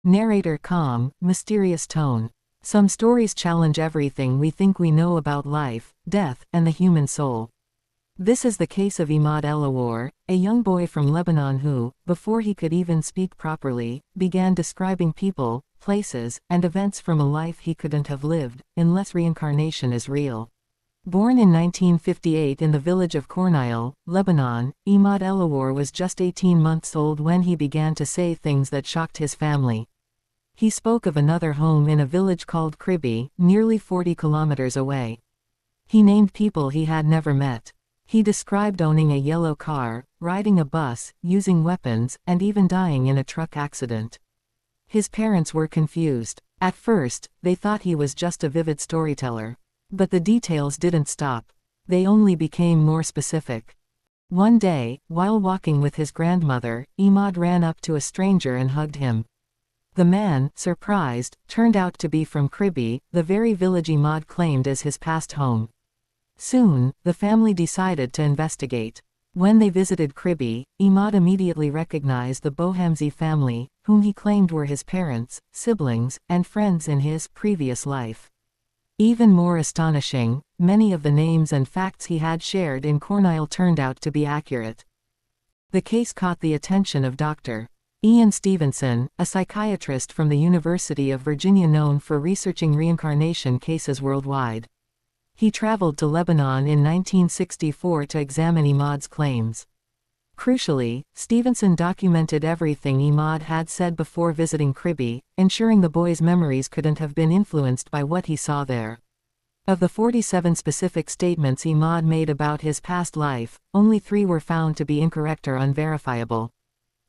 Narrator calm, mysterious tone. Some stories challenge everything we think we know about life, death, and the human soul. This is the case of Imad Elawar, a young boy from Lebanon who, before he could even speak properly, began describing people, places, and events from a life he couldn't have lived, unless reincarnation is real. Born in 1958 in the village of Kornayel, Lebanon, Imad Elawar was just 18 months old when he began to say things that shocked his family. He spoke of another home in a village called Khriby, nearly 40 kilometers away. He named people he had never met. He described owning a yellow car, riding a bus, using weapons, and even dying in a truck accident. His parents were confused. At first, they thought he was just a vivid storyteller. But the details didn't stop. They only became more specific. One day, while walking with his grandmother, Imad ran up to a stranger and hugged him. The man, surprised, turned out to be from Khriby, the very village Imad claimed as his past home. Soon, the family decided to investigate. When they visited Khriby, Imad immediately recognized the Bohamzi family, whom he claimed were his parents, siblings, and friends in his previous life. Even more astonishing, many of the names and facts he had shared in Kornayel turned out to be accurate. The case caught the attention of Dr. Ian Stevenson, a psychiatrist from the University of Virginia known for researching reincarnation cases worldwide. He traveled to Lebanon in 1964 to examine Imad's claims. Crucially, Stevenson documented everything Imad had said before visiting Khriby, ensuring the boy's memories couldn't have been influenced by what he saw there. Of the 47 specific statements Imad made about his past life, only 3 were found to be incorrect or unverifiable.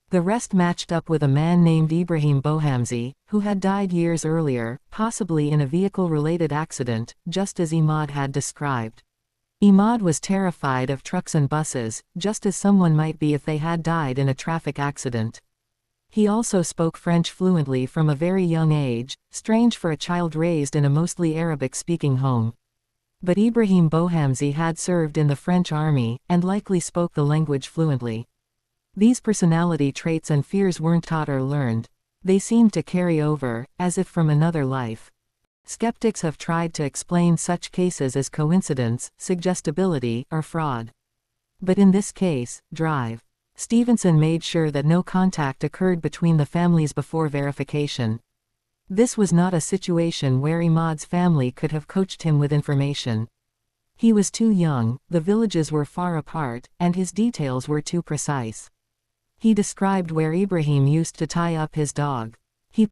The rest matched up with a man named Ibrahim Bohamzi, who had died years earlier, possibly in a vehicle-related accident, just as Imad had described. Imad was terrified of trucks and buses, just as someone might be if they had died in a traffic accident. He also spoke French fluently from a very young age, strange for a child raised in a mostly Arabic-speaking home. But Ibrahim Bohamzi had served in the French army, and likely spoke the language fluently. These personality traits and fears weren't taught or learned. They seemed to carry over, as if from another life. Skeptics have tried to explain such cases as coincidence, suggestibility, or fraud. But in this case, drive. Stevenson made sure that no contact occurred between the families before verification. This was not a situation where Imad's family could have coached him with information. He was too young, the villages were far apart, and his details were too precise. He described where Ibrahim used to tie up his dog.